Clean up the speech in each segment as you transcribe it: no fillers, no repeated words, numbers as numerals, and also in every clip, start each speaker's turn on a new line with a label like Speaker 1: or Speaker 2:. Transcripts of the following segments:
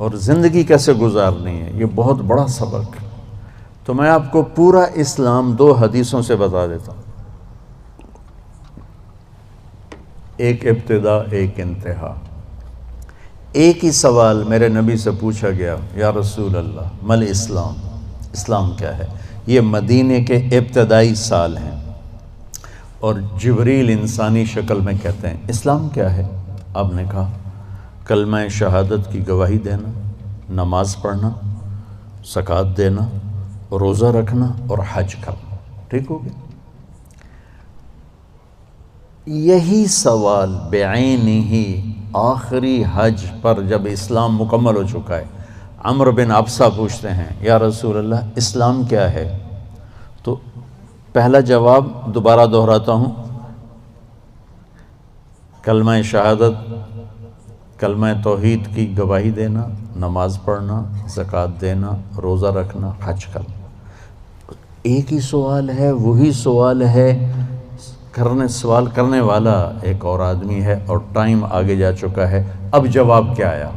Speaker 1: اور زندگی کیسے گزارنی ہے، یہ بہت بڑا سبق ہے۔ تو میں آپ کو پورا اسلام 2 حدیثوں سے بتا دیتا ہوں، ایک ابتدا ایک انتہا۔ ایک ہی سوال میرے نبی سے پوچھا گیا، یا رسول اللہ مل اسلام، اسلام کیا ہے؟ یہ مدینے کے ابتدائی سال ہیں، اور جبریل انسانی شکل میں کہتے ہیں اسلام کیا ہے؟ آپ نے کہا کلمہ شہادت کی گواہی دینا، نماز پڑھنا، زکوٰۃ دینا، روزہ رکھنا اور حج کرنا۔ ٹھیک ہو گیا؟ یہی سوال بعینہ آخری حج پر جب اسلام مکمل ہو چکا ہے، عمرو بن ابسہ پوچھتے ہیں یا رسول اللہ اسلام کیا ہے؟ تو پہلا جواب دوبارہ دہراتا ہوں، کلمہ شہادت، کلمہ توحید کی گواہی دینا، نماز پڑھنا، زکوٰۃ دینا، روزہ رکھنا، حج کرنا۔ ایک ہی سوال ہے، وہی سوال ہے، سوال کرنے والا ایک اور آدمی ہے، اور ٹائم آگے جا چکا ہے۔ اب جواب کیا آیا؟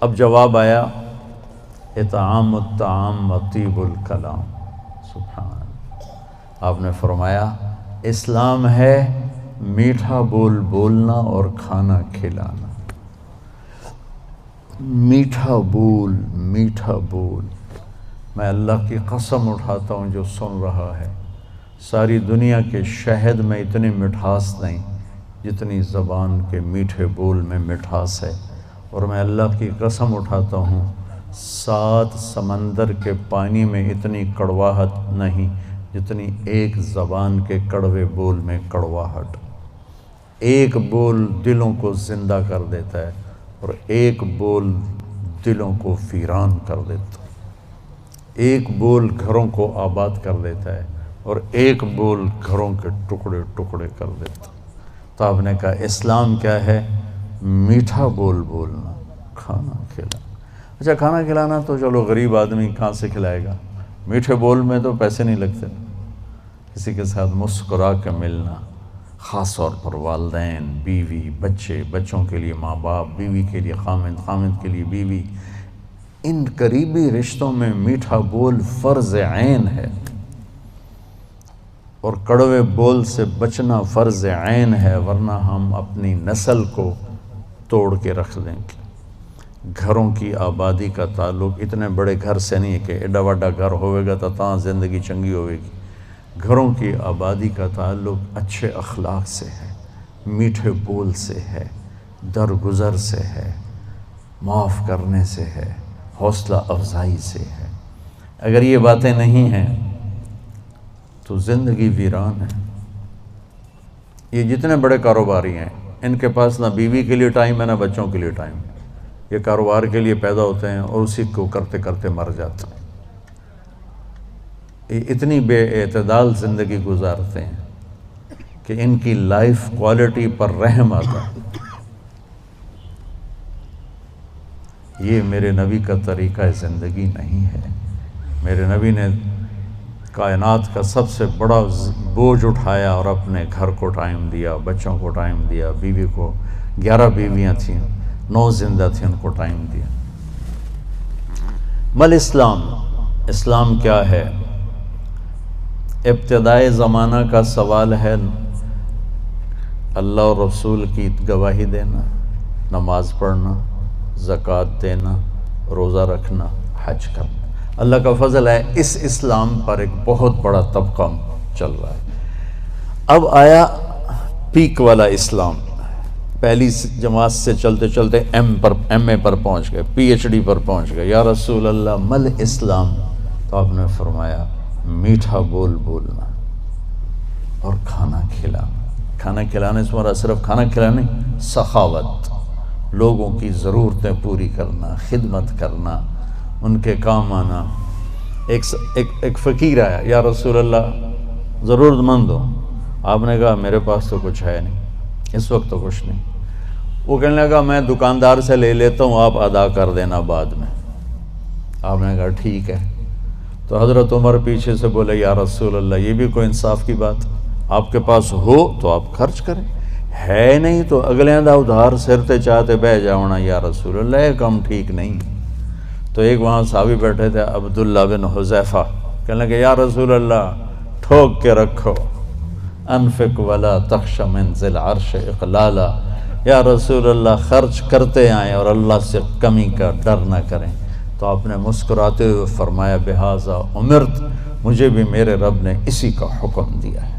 Speaker 1: اب جواب آیا اطعام الطعام و طیب الکلام۔ سبحان اللہ۔ آپ نے فرمایا اسلام ہے میٹھا بول بولنا اور کھانا کھلانا۔ میٹھا بول، میٹھا بول۔ میں اللہ کی قسم اٹھاتا ہوں جو سن رہا ہے، ساری دنیا کے شہد میں اتنی مٹھاس نہیں جتنی زبان کے میٹھے بول میں مٹھاس ہے، اور میں اللہ کی قسم اٹھاتا ہوں 7 سمندر کے پانی میں اتنی کڑواہٹ نہیں جتنی ایک زبان کے کڑوے بول میں کڑواہٹ۔ ایک بول دلوں کو زندہ کر دیتا ہے، اور ایک بول دلوں کو ویران کر دیتا ہے۔ ایک بول گھروں کو آباد کر دیتا ہے، اور ایک بول گھروں کے ٹکڑے ٹکڑے کر دیتا ہے۔ تو آپ نے کہا اسلام کیا ہے؟ میٹھا بول بولنا، کھانا کھلانا۔ اچھا کھانا کھلانا تو چلو غریب آدمی کہاں سے کھلائے گا؟ میٹھے بول میں تو پیسے نہیں لگتے۔ کسی کے ساتھ مسکرا کے ملنا، خاص طور پر والدین، بیوی، بچے، بچوں کے لیے ماں باپ، بیوی کے لیے خامند، خامند کے لیے بیوی، ان قریبی رشتوں میں میٹھا بول فرض عین ہے، اور کڑوے بول سے بچنا فرض عین ہے، ورنہ ہم اپنی نسل کو توڑ کے رکھ دیں گے۔ گھروں کی آبادی کا تعلق اتنے بڑے گھر سے نہیں ہے کہ ایڈا وڈا گھر ہوئے گا تو تاں زندگی چنگی ہوئے گی۔ گھروں کی آبادی کا تعلق اچھے اخلاق سے ہے، میٹھے بول سے ہے، درگزر سے ہے، معاف کرنے سے ہے، حوصلہ افزائی سے ہے۔ اگر یہ باتیں نہیں ہیں تو زندگی ویران ہے۔ یہ جتنے بڑے کاروباری ہیں ان کے پاس نہ بیوی کے لیے ٹائم ہے نہ بچوں کے لیے ٹائم ہے۔ یہ کاروبار کے لیے پیدا ہوتے ہیں اور اسی کو کرتے کرتے مر جاتے ہیں۔ یہ اتنی بے اعتدال زندگی گزارتے ہیں کہ ان کی لائف کوالٹی پر رحم آتا ہے۔ یہ میرے نبی کا طریقہ زندگی نہیں ہے۔ میرے نبی نے کائنات کا سب سے بڑا بوجھ اٹھایا اور اپنے گھر کو ٹائم دیا، بچوں کو ٹائم دیا، بیوی کو 11 بیویاں تھیں، 9 زندہ تھیں، ان کو ٹائم دیا۔ مل اسلام، اسلام کیا ہے؟ ابتدائے زمانہ کا سوال ہے، اللہ اور رسول کی گواہی دینا، نماز پڑھنا، زکوٰۃ دینا، روزہ رکھنا، حج کرنا۔ اللہ کا فضل ہے اس اسلام پر ایک بہت بڑا طبقہ چل رہا ہے۔ اب آیا پیک والا اسلام، پہلی جماعت سے چلتے چلتے ایم اے پر پہنچ گئے، پی ایچ ڈی پر پہنچ گئے۔ یا رسول اللہ مل اسلام؟ تو آپ نے فرمایا میٹھا بول بولنا اور کھانا کھلانا۔ کھانا کھلانے سے مراد صرف کھانا کھلانا نہیں، سخاوت، لوگوں کی ضرورتیں پوری کرنا، خدمت کرنا، ان کے کام آنا۔ ایک فقیر آیا، یا رسول اللہ ضرورت مند ہو۔ آپ نے کہا میرے پاس تو کچھ ہے نہیں، اس وقت تو کچھ نہیں۔ وہ کہنے لگا میں دکاندار سے لے لیتا ہوں، آپ ادا کر دینا بعد میں۔ آپ نے کہا ٹھیک ہے۔ تو حضرت عمر پیچھے سے بولے یا رسول اللہ یہ بھی کوئی انصاف کی بات، آپ کے پاس ہو تو آپ خرچ کریں، ہے نہیں تو اگلے دا ادھار سر تے چاہتے بہ جاؤنا یا رسول اللہ، یہ کام ٹھیک نہیں۔ تو ایک وہاں صحابی بیٹھے تھے عبداللہ بن حذیفہ، کہنے لگے یا رسول اللہ ٹھوک کے رکھو، انفق ولا تخش من ذی العرش اقلالا، یا رسول اللہ خرچ کرتے آئیں اور اللہ سے کمی کا ڈر نہ کریں۔ تو آپ نے مسکراتے ہوئے فرمایا بہذا امرت، مجھے بھی میرے رب نے اسی کا حکم دیا ہے۔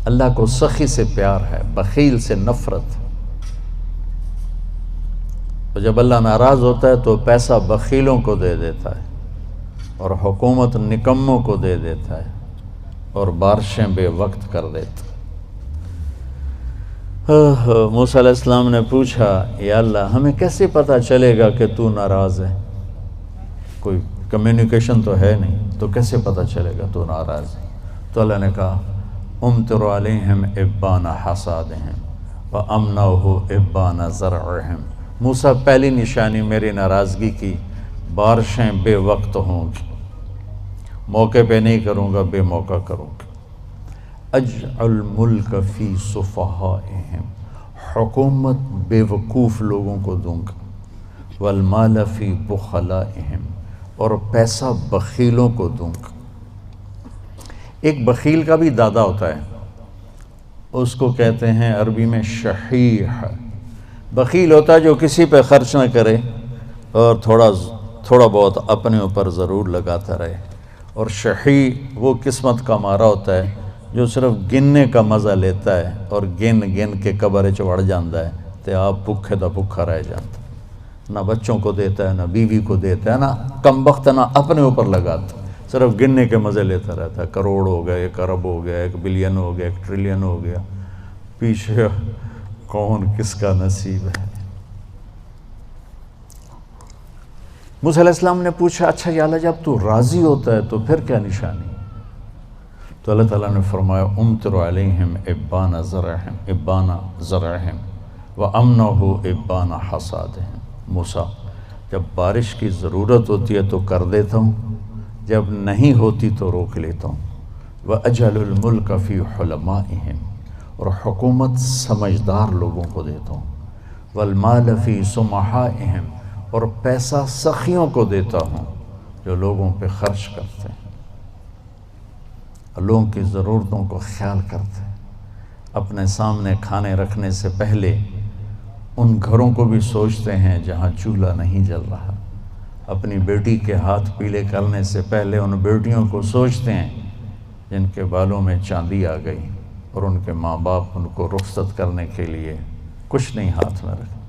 Speaker 1: اللہ کو سخی سے پیار ہے، بخیل سے نفرت۔ تو جب اللہ ناراض ہوتا ہے تو پیسہ بخیلوں کو دے دیتا ہے، اور حکومت نکموں کو دے دیتا ہے، اور بارشیں بے وقت کر دیتا ہے۔ موسیٰ علیہ السلام نے پوچھا یا اللہ ہمیں کیسے پتہ چلے گا کہ تو ناراض ہے؟ کوئی کمیونیکیشن تو ہے نہیں، تو کیسے پتہ چلے گا تو ناراض ہے؟ تو اللہ نے کہا امطر علیہم ابان حصادہم وامنعہ ابان زرعہم، موسیٰ پہلی نشانی میری ناراضگی کی بارشیں بے وقت ہوں گی، موقع پہ نہیں کروں گا، بے موقع کروں گا۔ اجعل ملک فی صفحائہم، حکومت بے وقوف لوگوں کو دوں گا، والمال فی بخلائہم، اور پیسہ بخیلوں کو دوں گا۔ ایک بخیل کا بھی دادا ہوتا ہے، اس کو کہتے ہیں عربی میں شحیح۔ بخیل ہوتا ہے جو کسی پہ خرچ نہ کرے اور تھوڑا بہت اپنے اوپر ضرور لگاتا رہے، اور شحیح وہ قسمت کا مارا ہوتا ہے جو صرف گننے کا مزہ لیتا ہے اور گن کے قبر چڑھ جاندہ ہے، تے آپ بھوکے دا بھوکا رہ جاتا، نہ بچوں کو دیتا ہے، نہ بیوی کو دیتا ہے، نہ کم بخت نہ اپنے اوپر لگاتا، صرف گننے کے مزے لیتا رہتا ہے۔ کروڑ ہو گیا، 1 ارب ہو گیا، 1 بلین ہو گیا، 1 ٹریلین ہو گیا، پیچھے کون کس کا نصیب ہے۔ موسیٰ علیہ السلام نے پوچھا اچھا یا اللہ جب تو راضی ہوتا ہے تو پھر کیا نشانی؟ تو اللہ تعالیٰ نے فرمایا امطر علیہم ابان زرعہم وامنعہ ابان حصادہم۔ موسیٰ جب بارش کی ضرورت ہوتی ہے تو کر دیتا ہوں، جب نہیں ہوتی تو روک لیتا ہوں۔ وَأَجْعَلُ الْمُلْكَ فِي حُلَمَائِهِمْ، اور حکومت سمجھدار لوگوں کو دیتا ہوں۔ وَالْمَالَ فِي سُمَحَائِهِمْ، اور پیسہ سخیوں کو دیتا ہوں جو لوگوں پہ خرچ کرتے ہیں، لوگوں کی ضرورتوں کو خیال کرتے ہیں، اپنے سامنے کھانے رکھنے سے پہلے ان گھروں کو بھی سوچتے ہیں جہاں چولہا نہیں جل رہا، اپنی بیٹی کے ہاتھ پیلے کرنے سے پہلے ان بیٹیوں کو سوچتے ہیں جن کے بالوں میں چاندی آ گئی اور ان کے ماں باپ ان کو رخصت کرنے کے لیے کچھ نہیں ہاتھ میں رکھے۔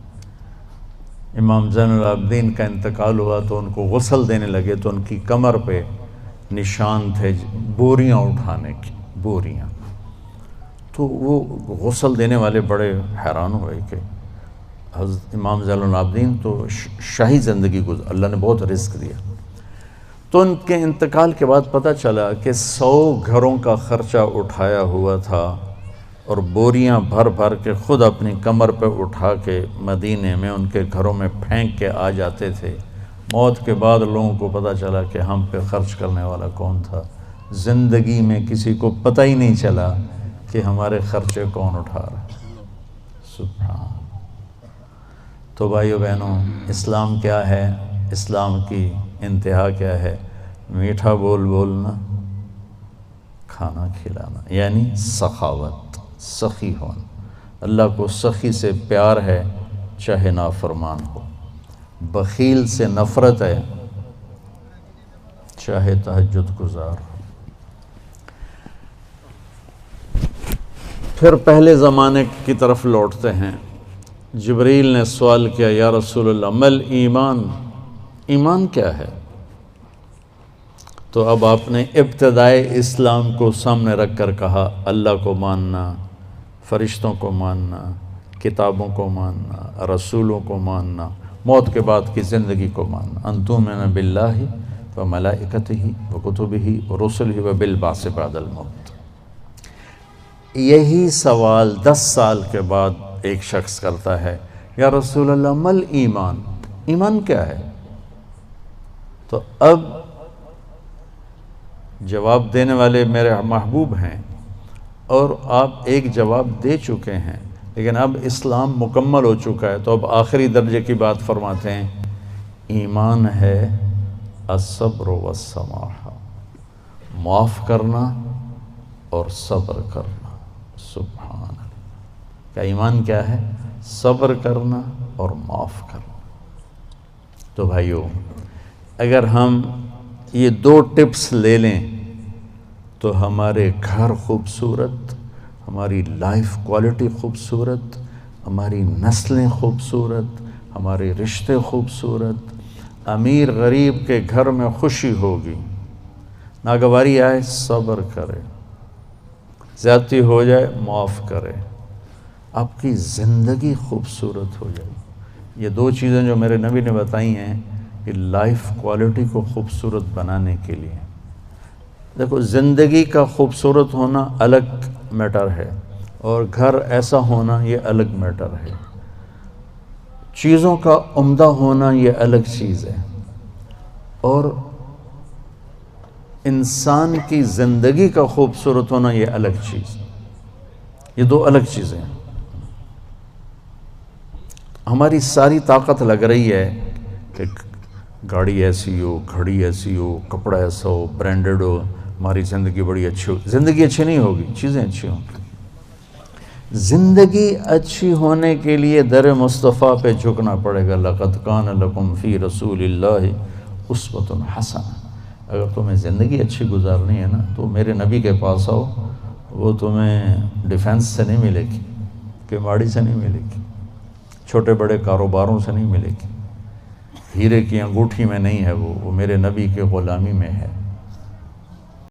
Speaker 1: امام زین العابدین کا انتقال ہوا تو ان کو غسل دینے لگے تو ان کی کمر پہ نشان تھے بوریاں اٹھانے کی، بوریاں۔ تو وہ غسل دینے والے بڑے حیران ہوئے کہ حضرت امام زین العابدین تو شاہی زندگی گزار، اللہ نے بہت رزق دیا۔ تو ان کے انتقال کے بعد پتہ چلا کہ 100 گھروں کا خرچہ اٹھایا ہوا تھا، اور بوریاں بھر بھر کے خود اپنی کمر پہ اٹھا کے مدینے میں ان کے گھروں میں پھینک کے آ جاتے تھے۔ موت کے بعد لوگوں کو پتہ چلا کہ ہم پہ خرچ کرنے والا کون تھا، زندگی میں کسی کو پتہ ہی نہیں چلا کہ ہمارے خرچے کون اٹھا رہا ہے۔ سبحان۔ تو بھائیو بہنوں، اسلام کیا ہے؟ اسلام کی انتہا کیا ہے؟ میٹھا بول بولنا، کھانا کھلانا، یعنی سخاوت، سخی ہونا۔ اللہ کو سخی سے پیار ہے چاہے نافرمان ہو، بخیل سے نفرت ہے چاہے تہجد گزار ہو۔ پھر پہلے زمانے کی طرف لوٹتے ہیں۔ جبریل نے سوال کیا یا رسول اللہ مل ایمان، ایمان کیا ہے؟ تو اب آپ نے ابتدائے اسلام کو سامنے رکھ کر کہا اللہ کو ماننا، فرشتوں کو ماننا، کتابوں کو ماننا، رسولوں کو ماننا، موت کے بعد کی زندگی کو ماننا، ان تؤمن باللہ وملائکتہ وکتبہ ورسلہ وبالبعث بعد الموت۔ یہی سوال 10 سال کے بعد ایک شخص کرتا ہے یا رسول اللہ مل ایمان، ایمان کیا ہے؟ تو اب جواب دینے والے میرے محبوب ہیں، اور آپ ایک جواب دے چکے ہیں، لیکن اب اسلام مکمل ہو چکا ہے، تو اب آخری درجے کی بات فرماتے ہیں ایمان ہے الصبر والسماحہ، معاف کرنا اور صبر کرنا۔ سبحان اللہ، کیا ایمان کیا ہے؟ صبر کرنا اور معاف کرنا۔ تو بھائیو، اگر ہم یہ 2 ٹپس لے لیں تو ہمارے گھر خوبصورت، ہماری لائف کوالٹی خوبصورت، ہماری نسلیں خوبصورت، ہمارے رشتے خوبصورت، امیر غریب کے گھر میں خوشی ہوگی، ناگواری آئے صبر کرے، زیادتی ہو جائے معاف کرے، آپ کی زندگی خوبصورت ہو جائے۔ یہ 2 چیزیں جو میرے نبی نے بتائی ہیں کہ لائف کوالٹی کو خوبصورت بنانے کے لیے۔ دیکھو، زندگی کا خوبصورت ہونا الگ میٹر ہے، اور گھر ایسا ہونا یہ الگ میٹر ہے۔ چیزوں کا عمدہ ہونا یہ الگ چیز ہے، اور انسان کی زندگی کا خوبصورت ہونا یہ الگ چیز ہے۔ یہ 2 الگ چیزیں ہیں۔ ہماری ساری طاقت لگ رہی ہے کہ گاڑی ایسی ہو، گھڑی ایسی ہو، کپڑا ایسا ہو، برانڈڈ ہو، ہماری زندگی بڑی اچھی ہو۔ زندگی اچھی نہیں ہوگی، چیزیں اچھی ہوں گی۔ زندگی اچھی ہونے کے لیے در مصطفیٰ پہ جھکنا پڑے گا۔ لَقَدْ كَانَ لَكُمْ فِي رَسُولِ اللَّهِ أُسْوَةٌ حَسَنَةٌ۔ اگر تمہیں زندگی اچھی گزارنی ہے نا تو میرے نبی کے پاس آؤ، وہ تمہیں ڈیفنس سے نہیں ملے گی، کیماڑی سے نہیں ملے گی، چھوٹے بڑے کاروباروں سے نہیں ملے گی، ہیرے کی انگوٹھی میں نہیں ہے، وہ میرے نبی کے غلامی میں ہے۔